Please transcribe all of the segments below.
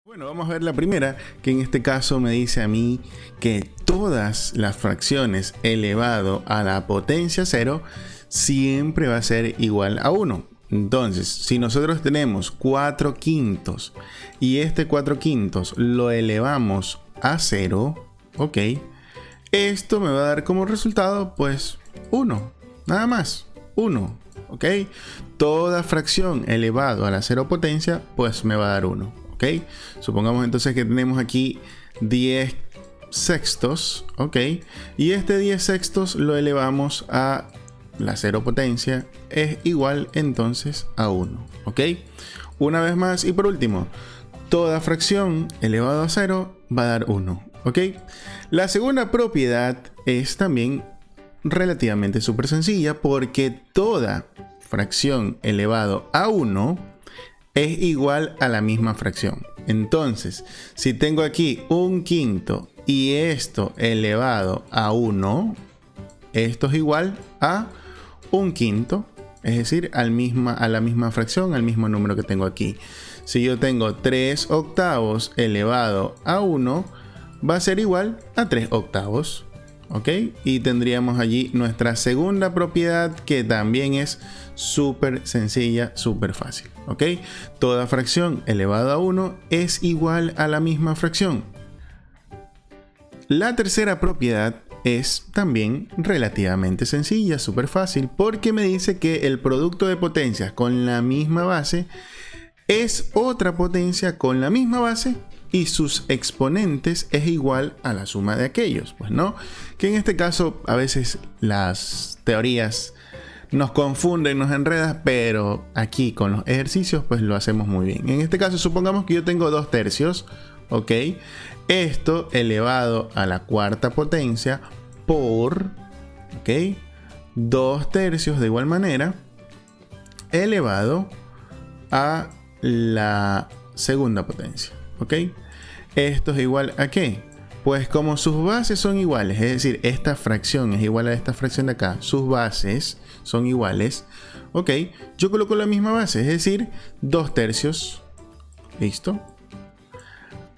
Bueno, vamos a ver la primera, que en este caso me dice a mí que todas las fracciones elevado a la potencia 0 siempre va a ser igual a 1. Entonces, si nosotros tenemos 4 quintos y este 4 quintos lo elevamos a 0, ok, esto me va a dar como resultado pues 1, nada más, 1, ok. Toda fracción elevado a la 0 potencia pues me va a dar 1. ¿Okay? Supongamos entonces que tenemos aquí 10 sextos, ¿ok? Y este 10 sextos lo elevamos a la 0 potencia, es igual entonces a 1, ¿ok? Una vez más y por último, toda fracción elevado a 0 va a dar 1, ¿ok? La segunda propiedad es también relativamente súper sencilla porque toda fracción elevado a 1 es igual a la misma fracción. Entonces, si tengo aquí un quinto y esto elevado a 1, esto es igual a un quinto, es decir, a la misma fracción, al mismo número que tengo aquí. Si yo tengo 3 octavos elevado a 1, va a ser igual a 3 octavos. ¿Ok? Y tendríamos allí nuestra segunda propiedad, que también es súper sencilla, súper fácil. ¿Ok? Toda fracción elevada a 1 es igual a la misma fracción. La tercera propiedad es también relativamente sencilla, súper fácil, porque me dice que el producto de potencias con la misma base es otra potencia con la misma base y sus exponentes es igual a la suma de aquellos. Pues no, que en este caso a veces las teorías nos confunden, nos enredan, pero aquí con los ejercicios pues lo hacemos muy bien. En este caso supongamos que yo tengo 2 tercios, ¿ok? Esto elevado a la cuarta potencia por, ¿ok? 2 tercios de igual manera elevado a la segunda potencia, ¿ok? Esto es igual a ¿qué? Pues como sus bases son iguales, es decir, esta fracción es igual a esta fracción de acá, sus bases son iguales, ¿ok? Yo coloco la misma base, es decir, 2 tercios, ¿listo?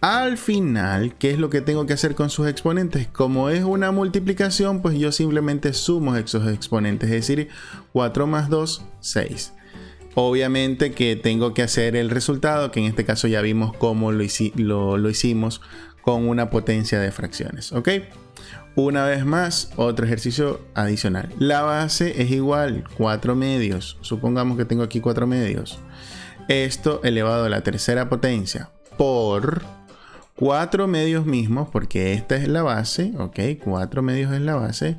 Al final, ¿qué es lo que tengo que hacer con sus exponentes? Como es una multiplicación, pues yo simplemente sumo esos exponentes, es decir, 4 más 2, 6. Obviamente que tengo que hacer el resultado, que en este caso ya vimos cómo lo hicimos con una potencia de fracciones, ¿ok? Una vez más, otro ejercicio adicional. La base es igual, 4 medios. Supongamos que tengo aquí 4 medios. Esto elevado a la tercera potencia por 4 medios mismos, porque esta es la base, ¿ok? 4 medios es la base,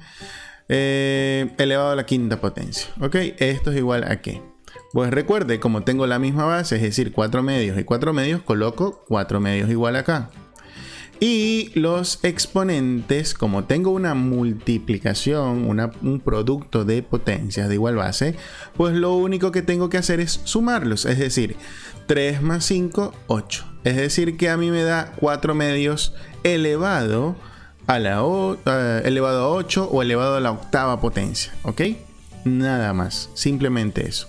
elevado a la quinta potencia, ¿ok? Esto es igual a ¿qué? Pues recuerde, como tengo la misma base, es decir, 4 medios y 4 medios, coloco 4 medios igual acá. Y los exponentes, como tengo una multiplicación, un producto de potencias de igual base, pues lo único que tengo que hacer es sumarlos. Es decir, 3 más 5, 8. Es decir, que a mí me da 4 medios elevado a elevado a 8 o elevado a la octava potencia. ¿Ok? Nada más, simplemente eso.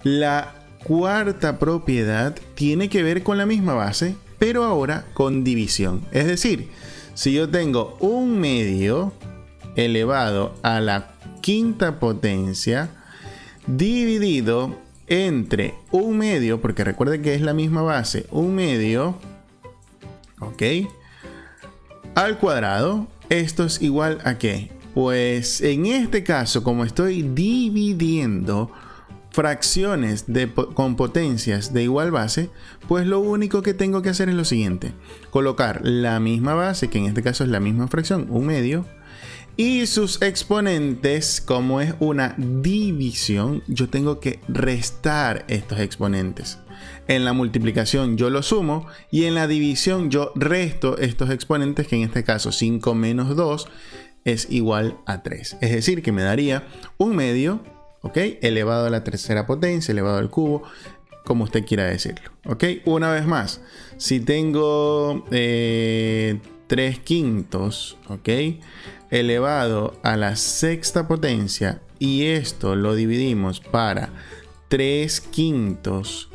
La cuarta propiedad tiene que ver con la misma base, pero ahora con división. Es decir, si yo tengo un medio elevado a la quinta potencia dividido entre un medio, porque recuerden que es la misma base, un medio, ¿ok? Al cuadrado, esto es igual a ¿qué? Pues en este caso, como estoy dividiendo fracciones con potencias de igual base, pues lo único que tengo que hacer es lo siguiente: colocar la misma base, que en este caso es la misma fracción, un medio, y sus exponentes. Como es una división, yo tengo que restar estos exponentes. En la multiplicación yo lo sumo y en la división yo resto estos exponentes, que en este caso 5 menos 2 es igual a 3. Es decir, que me daría un medio, ¿ok? Elevado a la tercera potencia, elevado al cubo, como usted quiera decirlo, ¿ok? Una vez más, si tengo 3 quintos, ¿ok? Elevado a la sexta potencia, y esto lo dividimos para 3 quintos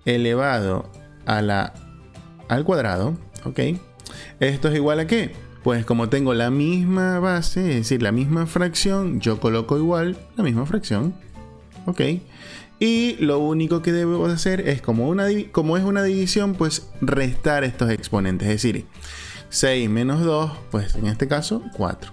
elevado a la al cuadrado, ¿ok? ¿Esto es igual a qué? Pues como tengo la misma base, es decir, la misma fracción, yo coloco igual la misma fracción, ¿ok? Y lo único que debo de hacer es, como es una división, pues restar estos exponentes. Es decir, 6 menos 2, pues en este caso 4.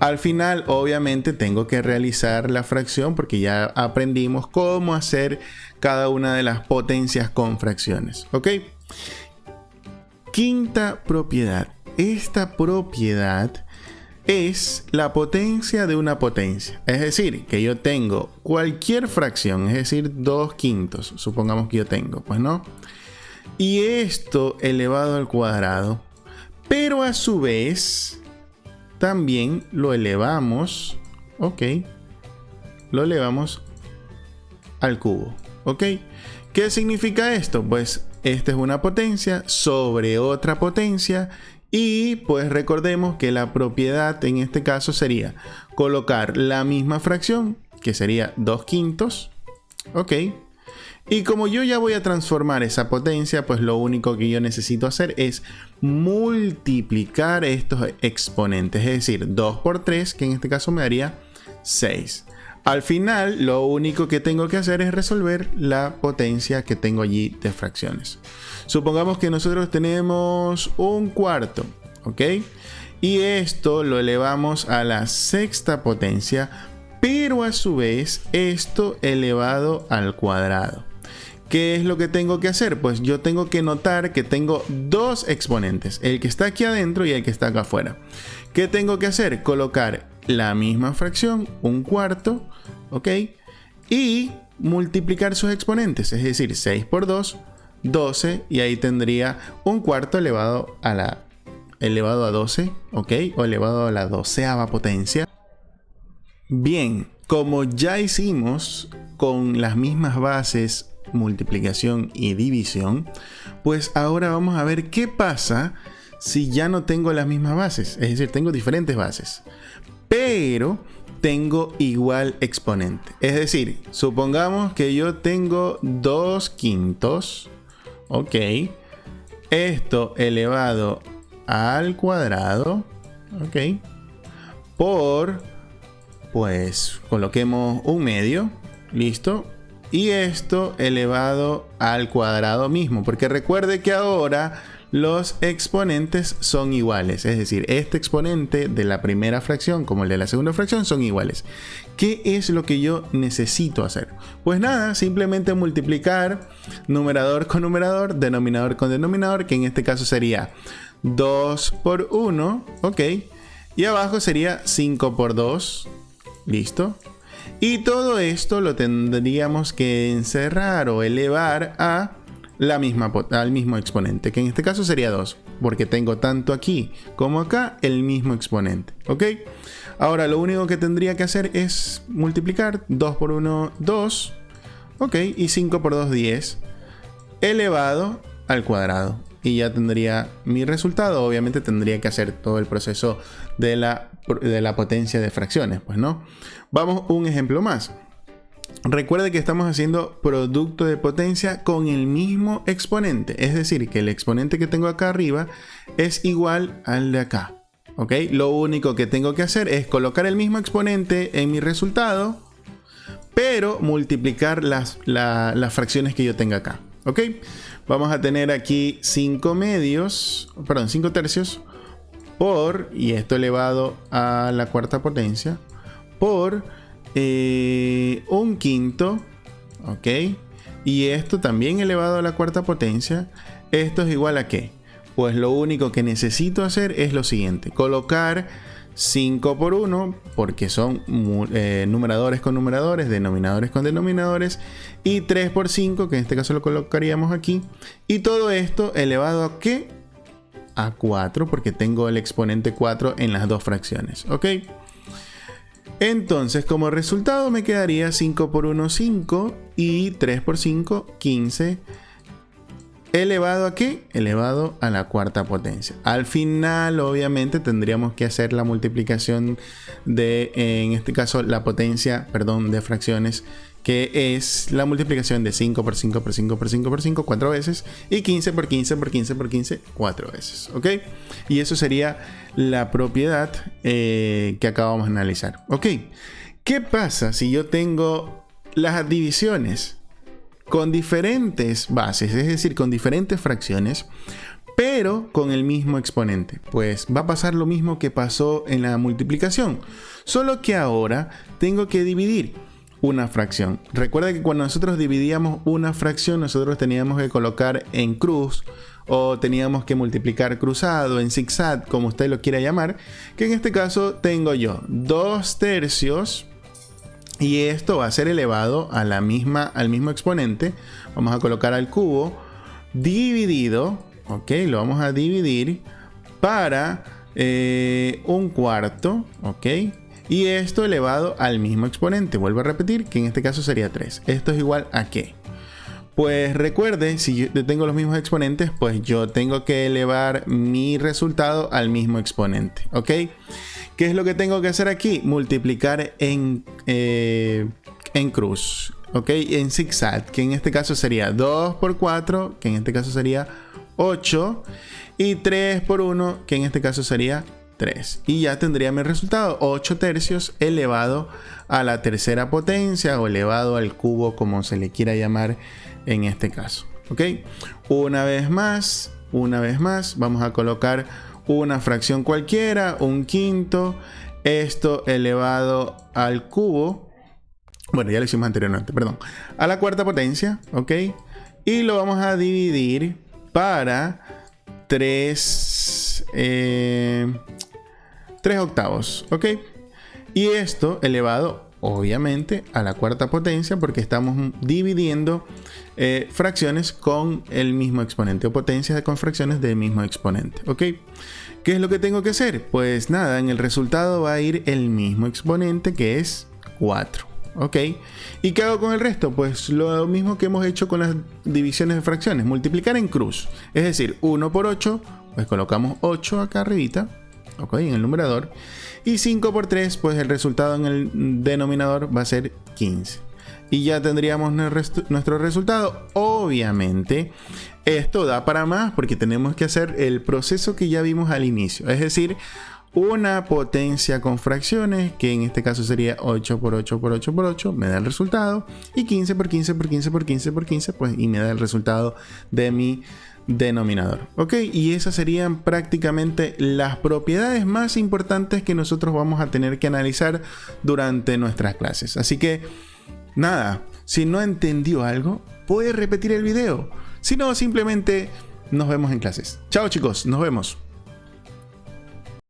Al final, obviamente, tengo que realizar la fracción porque ya aprendimos cómo hacer cada una de las potencias con fracciones. ¿Ok? Quinta propiedad. Esta propiedad es la potencia de una potencia. Es decir, que yo tengo cualquier fracción, es decir, 2/5, supongamos que yo tengo, pues no. Y esto elevado al cuadrado, pero a su vez también lo elevamos, ¿ok? Lo elevamos al cubo, ¿ok? ¿Qué significa esto? Pues esta es una potencia sobre otra potencia. Y pues recordemos que la propiedad en este caso sería colocar la misma fracción, que sería 2/5, ¿ok? Y como yo ya voy a transformar esa potencia, pues lo único que yo necesito hacer es multiplicar estos exponentes, es decir, 2 por 3, que en este caso me daría 6. Al final, lo único que tengo que hacer es resolver la potencia que tengo allí de fracciones. Supongamos que nosotros tenemos 1/4, ¿ok? Y esto lo elevamos a la sexta potencia, pero a su vez esto elevado al cuadrado. ¿Qué es lo que tengo que hacer? Pues yo tengo que notar que tengo dos exponentes, el que está aquí adentro y el que está acá afuera. ¿Qué tengo que hacer? Colocar la misma fracción, 1/4, ¿ok? Y multiplicar sus exponentes, es decir, 6 por 2, 12, y ahí tendría 1/4 elevado a 12, ¿ok? O elevado a la 12ª potencia. Bien, como ya hicimos con las mismas bases, multiplicación y división, pues ahora vamos a ver qué pasa si ya no tengo las mismas bases. Es decir, tengo diferentes bases, pero tengo igual exponente. Es decir, supongamos que yo tengo 2/5, ok, esto elevado al cuadrado, ok, por, pues coloquemos 1/2, listo, y esto elevado al cuadrado mismo, porque recuerde que ahora los exponentes son iguales, es decir, este exponente de la primera fracción como el de la segunda fracción son iguales. ¿Qué es lo que yo necesito hacer? Pues nada, simplemente multiplicar numerador con numerador, denominador con denominador, que en este caso sería 2 por 1, ok, y abajo sería 5 por 2, listo. Y todo esto lo tendríamos que encerrar o elevar a al mismo exponente, que en este caso sería 2, porque tengo tanto aquí como acá el mismo exponente, ¿ok? Ahora lo único que tendría que hacer es multiplicar 2 por 1, 2, ¿ok? Y 5 por 2, 10, elevado al cuadrado. Y ya tendría mi resultado. Obviamente tendría que hacer todo el proceso de la potencia de fracciones, pues no. Vamos un ejemplo más. Recuerde que estamos haciendo producto de potencia con el mismo exponente. Es decir, que el exponente que tengo acá arriba es igual al de acá, ¿ok? Lo único que tengo que hacer es colocar el mismo exponente en mi resultado, pero multiplicar las fracciones que yo tenga acá, ¿ok? Vamos a tener aquí 5 tercios por, y esto elevado a la cuarta potencia, por 1/5, ok, y esto también elevado a la cuarta potencia. Esto es igual a ¿qué? Pues lo único que necesito hacer es lo siguiente: colocar 5 por 1, porque son numeradores con numeradores, denominadores con denominadores, y 3 por 5, que en este caso lo colocaríamos aquí, y todo esto elevado a ¿qué? A 4, porque tengo el exponente 4 en las dos fracciones, ok. Entonces, como resultado me quedaría 5 por 1, 5, y 3 por 5, 15, ¿elevado a qué? Elevado a la cuarta potencia. Al final, obviamente, tendríamos que hacer la multiplicación de, en este caso, la potencia, perdón, de fracciones, que es la multiplicación de 5 por 5 por 5 por 5 por 5, 4 veces, y 15 por 15 por 15 por 15, 4 veces, ¿ok? Y eso sería la propiedad que acabamos de analizar, ¿ok? ¿Qué pasa si yo tengo las divisiones con diferentes bases, es decir, con diferentes fracciones, pero con el mismo exponente? Pues va a pasar lo mismo que pasó en la multiplicación, solo que ahora tengo que dividir una fracción. Recuerda que cuando nosotros dividíamos una fracción, nosotros teníamos que colocar en cruz o teníamos que multiplicar cruzado, en zigzag, como usted lo quiera llamar, que en este caso tengo yo 2 tercios. Y esto va a ser elevado a al mismo exponente. Vamos a colocar al cubo dividido, ok, lo vamos a dividir para un cuarto, ok, y esto elevado al mismo exponente. Vuelvo a repetir que en este caso sería 3. Esto es igual a ¿qué? Pues recuerde, si yo tengo los mismos exponentes, pues yo tengo que elevar mi resultado al mismo exponente, ok. ¿Qué es lo que tengo que hacer aquí? Multiplicar en cruz, ¿ok? En zigzag, que en este caso sería 2 por 4, que en este caso sería 8, y 3 por 1, que en este caso sería 3. Y ya tendría mi resultado, 8 tercios elevado a la tercera potencia o elevado al cubo, como se le quiera llamar en este caso, ¿ok? Una vez más, vamos a colocar una fracción cualquiera, un quinto, esto elevado al cubo, bueno, ya lo hicimos anteriormente, perdón, a la cuarta potencia, ok, y lo vamos a dividir para 3 octavos, ok, y esto elevado obviamente a la cuarta potencia, porque estamos dividiendo fracciones con el mismo exponente, o potencias con fracciones del mismo exponente, ¿ok? ¿Qué es lo que tengo que hacer? Pues nada, en el resultado va a ir el mismo exponente, que es 4, ¿ok? ¿Y qué hago con el resto? Pues lo mismo que hemos hecho con las divisiones de fracciones, multiplicar en cruz, es decir, 1 por 8, pues colocamos 8 acá arribita, ¿ok? En el numerador, y 5 por 3, pues el resultado en el denominador va a ser 15. Y ya tendríamos nuestro resultado. Obviamente, esto da para más porque tenemos que hacer el proceso que ya vimos al inicio. Es decir, una potencia con fracciones, que en este caso sería 8 por 8 por 8 por 8, me da el resultado. Y 15 por 15 por 15 por 15 por 15, pues, y me da el resultado de mi denominador, ok. Y esas serían prácticamente las propiedades más importantes que nosotros vamos a tener que analizar durante nuestras clases. Así que nada, si no entendió algo, puede repetir el video. Si no, simplemente nos vemos en clases. Chao chicos, nos vemos.